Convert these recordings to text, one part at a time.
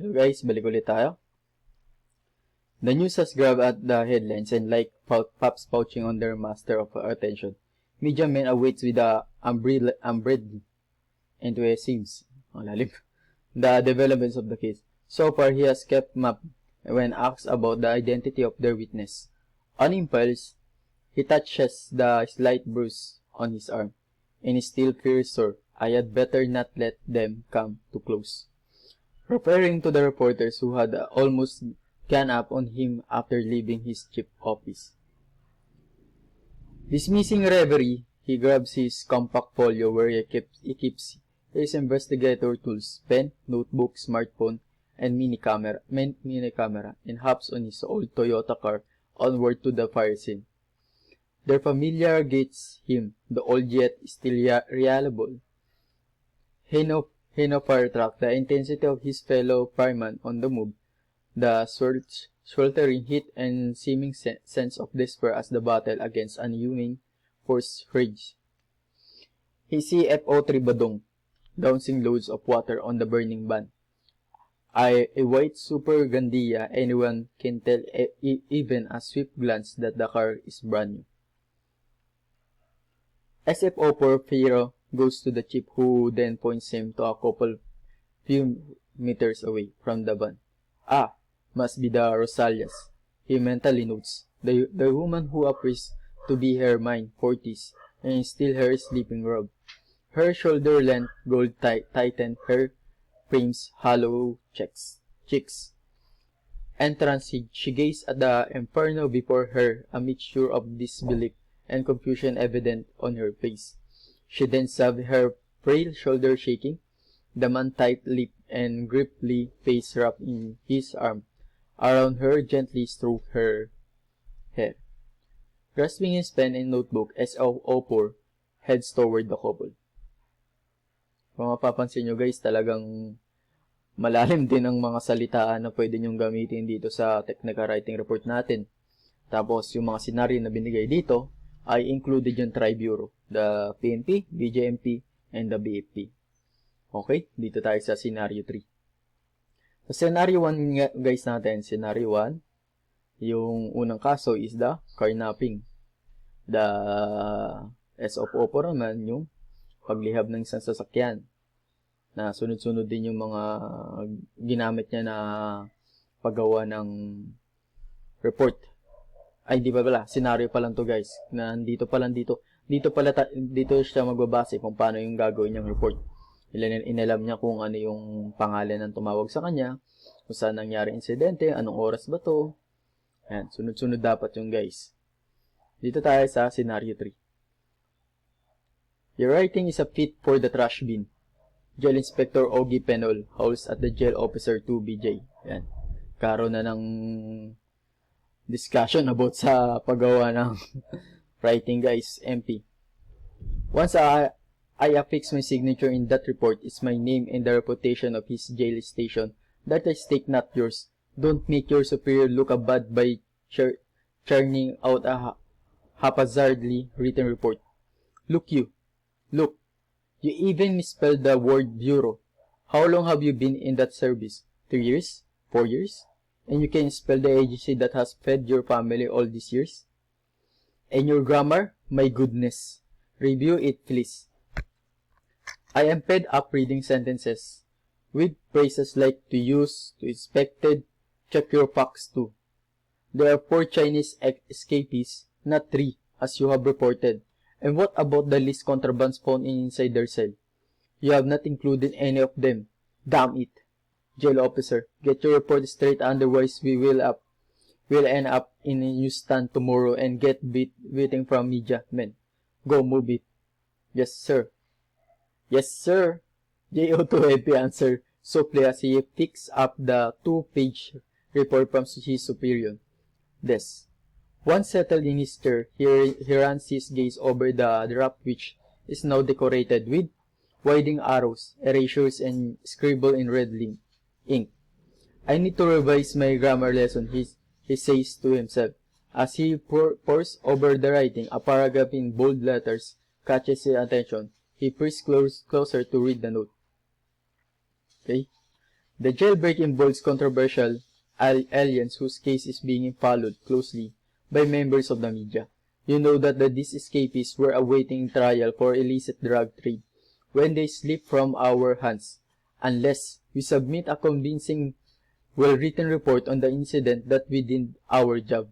Hello guys, balik ulit tayo. The news has grabbed at the headlines and like pups pouching on their master of attention. Media men awaits with the umbrella into a seams. The developments of the case. So far, he has kept mum when asked about the identity of their witness. On impulse, he touches the slight bruise on his arm, and he still feels sore. I had better not let them come too close. Referring to the reporters who had almost gone up on him after leaving his chief office. Dismissing reverie, he grabs his compact folio where he keeps his investigator tools, pen, notebook, smartphone, and mini camera, and hops on his old Toyota car onward to the fire scene. Their familiar greets him, the old jet still reliable. Hino fire truck, the intensity of his fellow fireman on the move, the sweltering heat and seeming sense of despair as the battle against inhuman force rage. His CFO-3 Badong, dowsing loads of water on the burning van. A white Super Gandia, anyone can tell even a swift glance that the car is brand new. SFO Porfirio goes to the chief, who then points him to a couple few meters away from the van. Ah, must be the Rosalias, he mentally notes. The woman who appears to be her mind 40s and still her sleeping robe. Her shoulder-length gold tightened her frame's hollow cheeks. Entrance, she gazed at the inferno before her, a mixture of disbelief and confusion evident on her face. She then saw her frail shoulder shaking, the man tight-lipped and griply face wrapped in his arm. Around her, gently stroked her hair. Grasping his pen and notebook, SFO heads toward the couple. Kung mapapansin nyo guys, talagang malalim din ang mga salitaan na pwede nyong gamitin dito sa technical writing report natin. Tapos, yung mga senaryo na binigay dito ay included yung Tri-Bureau, the PNP, BJMP, and the BFP. Okay, dito tayo sa scenario 3. Sa scenario 1 guys natin, scenario 1, yung unang kaso is the carnapping. The SFO po naman yung paglihab ng isang sasakyan na sunod-sunod din yung mga ginamit niya na paggawa ng report. Ay, di ba pala, scenario pa lang to guys, na dito siya magbabase kung paano yung gagawin niyang report. Inalam niya kung ano yung pangalan ng tumawag sa kanya, kung saan nangyari insidente, anong oras ba to. Ayan, sunod-sunod dapat yung guys. Dito tayo sa scenario 3. Your writing is a fit for the trash bin. Jail Inspector Ogie Penol howls at the Jail Officer 2 BJ. Ayan, karoon na ng discussion about sa paggawa ng writing guys, MP. Once I affix my signature in that report, it's my name and the reputation of his jail station that I stake, not yours. Don't make your superior look bad by churning out a haphazardly written report. Look, you even misspelled the word bureau. How long have you been in that service? 3 years? 4 years? And you can spell the agency that has fed your family all these years? And your grammar? My goodness. Review it, please. I am fed up reading sentences with phrases like to use, to expected, check your facts too. There are 4 Chinese escapees, not 3, as you have reported. And what about the least contrabands found inside their cell? You have not included any of them. Damn it. Jail officer, get your report straight, otherwise we will end up in a newsstand tomorrow and get beating from media men. Go, move it. Yes, sir. Yes, sir. JO2 answer softly as he picks up the 2-page report from his superior. This. Once settled in his chair, he runs his gaze over the draft, which is now decorated with winding arrows, erasures, and scribble in red ink. I need to revise my grammar lesson, he says to himself. As he pores over the writing, a paragraph in bold letters catches his attention. He peers closer to read the note. Okay? The jailbreak involves controversial aliens whose case is being followed closely by members of the media. You know that these escapees were awaiting trial for illicit drug trade when they slip from our hands, unless we submit a convincing, well-written report on the incident that we did our job.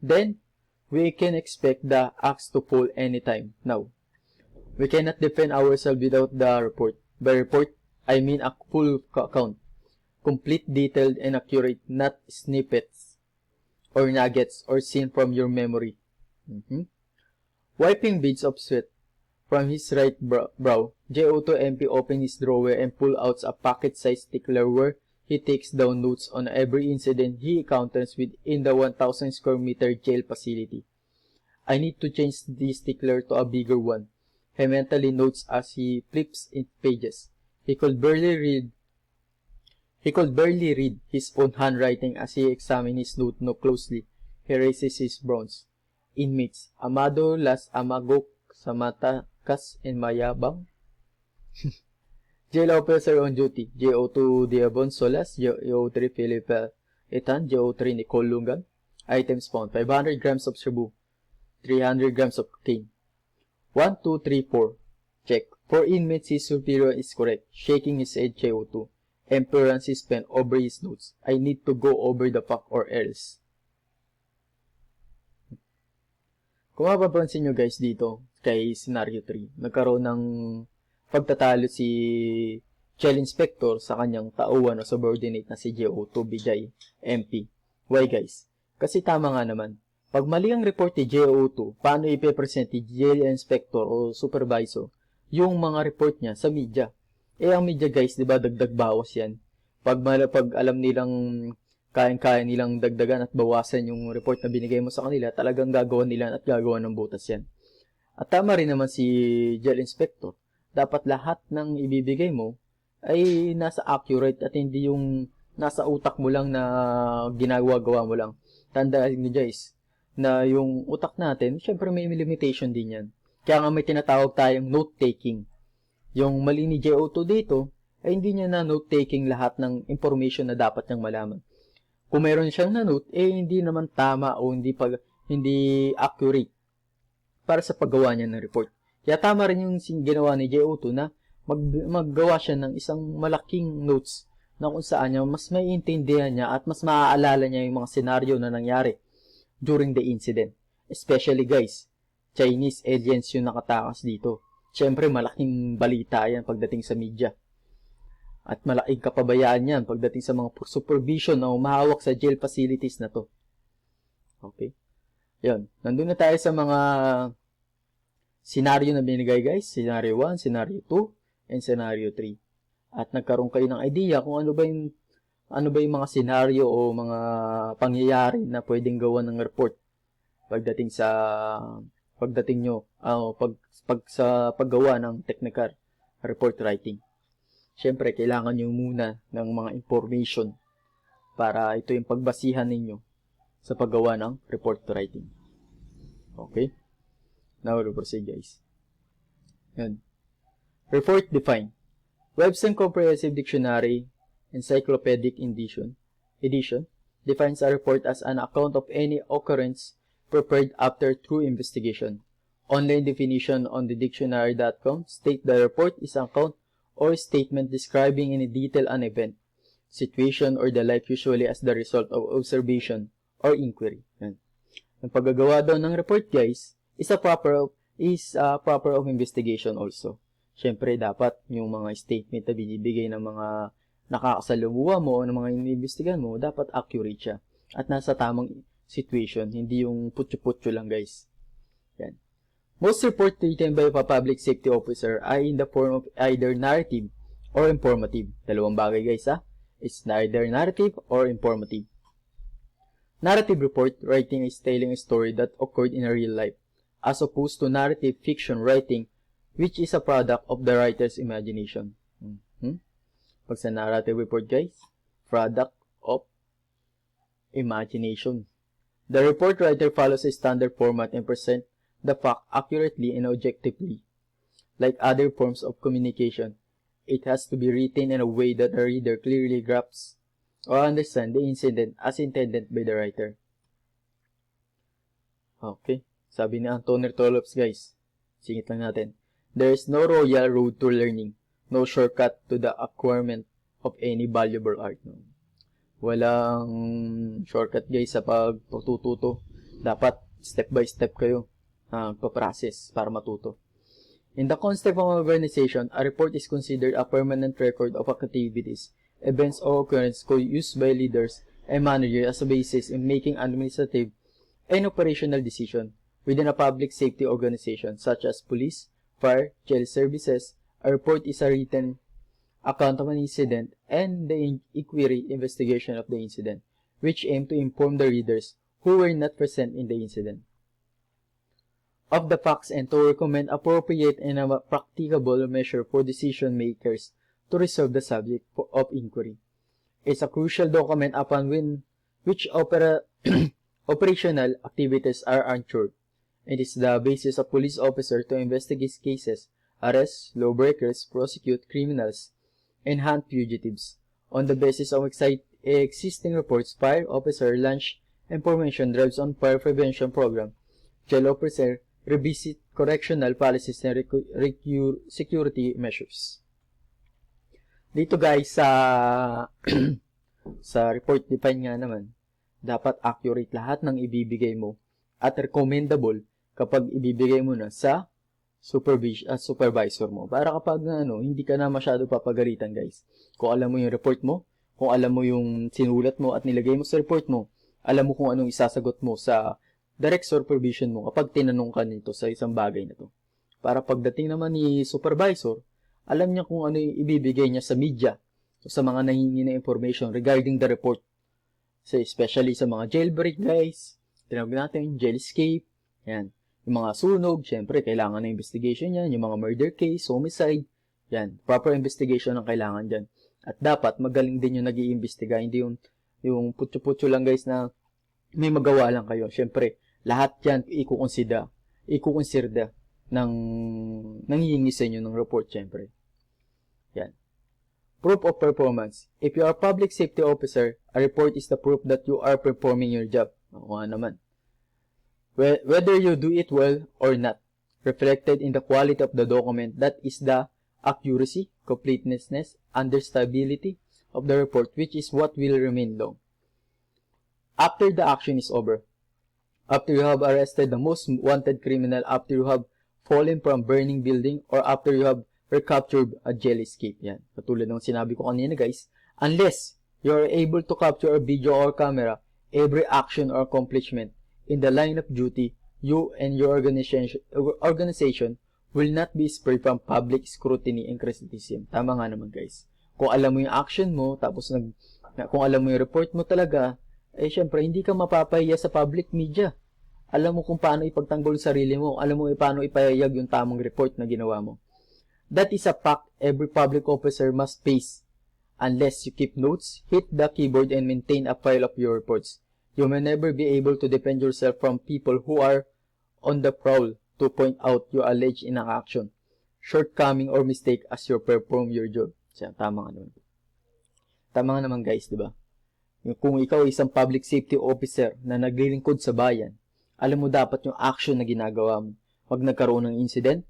Then, we can expect the axe to fall anytime now. We cannot defend ourselves without the report. By report, I mean a full account, complete, detailed, and accurate, not snippets or nuggets or seen from your memory. Wiping beads of sweat from his right brow, JO2 MP opened his drawer and pulled out a pocket-sized stickler where he takes down notes on every incident he encounters within the 1,000 square meter jail facility. I need to change this stickler to a bigger one, he mentally notes as he flips its pages. He could barely read his own handwriting as he examined his note closely. He raises his brows. Inmates, Amado las amagok sa matakas and mayabang. Jail officer on duty, JO2 Diabon Solas, JO3 Philip Etan, JO3 Nicole Lungan. Items found, 500 grams of shabu, 300 grams of cocaine. 1, 2, 3, 4. Check. For inmates, his superior is correct. Shaking his head, JO2. Emperor runs his pen over his notes. I need to go over the fact or else. Kung mapapansin nyo guys dito, kay scenario 3, nagkaroon ng pagtatalo si Jail Inspector sa kanyang tauhan o subordinate na si JO2 Bijay MP. Why guys? Kasi tama nga naman. Pag mali ang report ni JO2, paano ipepresent ni Jail Inspector o Supervisor yung mga report niya sa media? Ang media guys, di ba, dagdag bawas yan. Pag alam nilang kaya nilang dagdagan at bawasan yung report na binigay mo sa kanila, talagang gagawa nila at gagawa ng butas yan. At tama rin naman si Jail Inspector. Dapat lahat ng ibibigay mo ay nasa accurate at hindi yung nasa utak mo lang na ginagawa-gawa mo lang. Tandaan niyo guys, na yung utak natin, syempre may limitation din yan. Kaya nga may tinatawag tayong note-taking. Yung mali ni JO2 dito, ay hindi niya na note-taking lahat ng information na dapat niyang malaman. Kung mayroon siyang na-note, hindi naman tama o hindi accurate para sa paggawa niya ng report. Kaya tama rin yung ginawa ni JO2 na maggawa siya ng isang malaking notes na kung saan niya mas maiintindihan niya at mas maaalala niya yung mga senaryo na nangyari during the incident. Especially guys, Chinese aliens yung nakatakas dito. Siyempre, malaking balita yan pagdating sa media. At malaking kapabayaan yan pagdating sa mga supervision na umahawak sa jail facilities na to. Okay? Yan. Nandun na tayo sa mga scenario na binigay guys. Scenario 1, scenario 2, and scenario 3. At nagkaroon kayo ng idea kung ano ba yung mga scenario o mga pangyayari na pwedeng gawa ng report pagdating nyo sa paggawa ng technical report writing. Siyempre, kailangan nyo muna ng mga information para ito yung pagbasihan ninyo sa paggawa ng report writing. Okay? Now, we'll proceed guys. Yan. Report define. Webster Comprehensive Dictionary Encyclopedic Edition defines a report as an account of any occurrence prepared after thorough investigation. Online definition on the dictionary.com state the report is an account or statement describing in detail an event, situation, or the like usually as the result of observation or inquiry. Yan. Ang paggagawa daw ng report guys is a proper of investigation also. Siyempre dapat yung mga statement na binibigay ng mga nakakasalumuha mo o ng mga iniimbestigahan mo, dapat accurate siya at nasa tamang situation, hindi yung putyo-putyo lang guys. Yan. Most reports written by a public safety officer are in the form of either narrative or informative. Dalawang bagay guys ha. It's neither narrative or informative. Narrative report writing is telling a story that occurred in a real life, as opposed to narrative fiction writing, which is a product of the writer's imagination. Pag sa narrative report guys, product of imagination. The report writer follows a standard format and presents the fact accurately and objectively. Like other forms of communication, It has to be written in a way that the reader clearly grasps or understands the incident as intended by the writer. Okay, sabi ni Antonio Tolops, guys. Singit lang natin. There is no royal road to learning, no shortcut to the acquirement of any valuable art. No? Walang shortcut, guys, sa pagtututo. Dapat step by step kayo pa-process para matuto. In the concept of an organization, a report is considered a permanent record of activities, events, or occurrences used by leaders and managers as a basis in making administrative and operational decisions within a public safety organization such as police, fire, jail services. A report is a written account of an incident and the inquiry investigation of the incident, which aim to inform the readers who were not present in the incident of the facts and to recommend appropriate and a practicable measure for decision makers to resolve the subject of inquiry. It's a crucial document upon which operational activities are ensured. It is the basis of police officers to investigate cases, arrest lawbreakers, prosecute criminals, and hunt fugitives. On the basis of existing reports, fire officer launch information drives on fire prevention program. Jail officer revisit correctional policies and security measures. Dito guys, sa report define nga naman, dapat accurate lahat ng ibibigay mo at recommendable kapag ibibigay mo na sa supervisor mo. Para kapag hindi ka na masyado papagalitan guys. Kung alam mo yung report mo, kung alam mo yung sinulat mo at nilagay mo sa report mo, alam mo kung anong isasagot mo sa direct supervision mo kapag tinanong ka nito sa isang bagay na to. Para pagdating naman ni supervisor, alam niya kung ano yung ibibigay niya sa media o sa mga nangingi na information regarding the report. So, especially sa mga jailbreak guys, tinawag natin jail escape, yan. Yung mga sunog, syempre, kailangan na investigation yan. Yung mga murder case, homicide, yan. Proper investigation ang kailangan dyan. At dapat, magaling din yung nag-iimbestiga. Hindi yung putyo-putyo lang guys na may magawa lang kayo. Syempre, lahat yan ikukonsider ng nangihingi sa inyo ng report, syempre. Yan. Proof of performance. If you are a public safety officer, a report is the proof that you are performing your job. Ako naman. Whether you do it well or not, reflected in the quality of the document, that is the accuracy, completeness, understandability of the report, which is what will remain long. After the action is over, after you have arrested the most wanted criminal, after you have fallen from burning building, or after you have recaptured a jail escape. Yan. Katulad ng sinabi ko kanina guys, unless you are able to capture a video or camera, every action or accomplishment in the line of duty, you and your organization will not be spared from public scrutiny and criticism. Tama nga naman guys. Kung alam mo yung action mo, tapos kung alam mo yung report mo talaga, syempre hindi ka mapapahiya sa public media. Alam mo kung paano ipagtanggol sarili mo, alam mo paano ipahayag yung tamang report na ginawa mo. That is a fact every public officer must face. Unless you keep notes, hit the keyboard and maintain a file of your reports, you may never be able to defend yourself from people who are on the prowl to point out your alleged inaction, shortcoming, or mistake as you perform your job. Tama nga naman. Tama nga naman guys, di ba? Kung ikaw ay isang public safety officer na naglilingkod sa bayan, alam mo dapat yung action na ginagawa mo. Pag nagkaroon ng incident,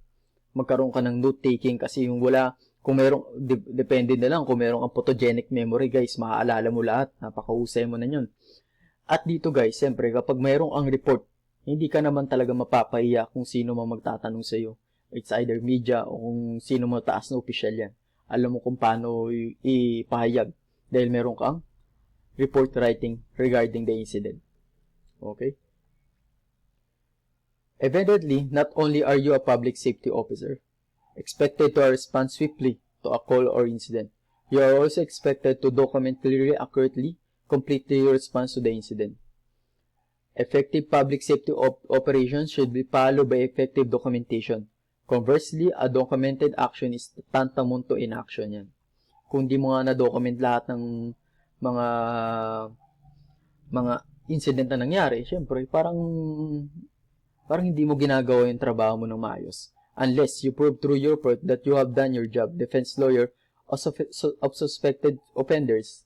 magkaroon ka ng note-taking kasi yung wala, kung merong, depende na lang, kung merong ang photogenic memory guys, maaalala mo lahat, napakahusay mo na yun. At dito guys, siyempre kapag mayroong ang report, hindi ka naman talaga mapapahiya kung sino man magtatanong sa iyo. It's either media o kung sino mo taas na opisyal yan. Alam mo kung paano ipahayag dahil meron kang report writing regarding the incident. Okay? Evidently, not only are you a public safety officer, expected to respond swiftly to a call or incident, you are also expected to document clearly, accurately, completely your response to the incident. Effective public safety operations should be followed by effective documentation. Conversely, a documented action is tantamount to inaction yan. Kung di mo nga na-document lahat ng mga incident na nangyari, syempre, parang hindi mo ginagawa yung trabaho mo ng maayos. Unless you prove through your report that you have done your job, defense lawyer of suspected offenders.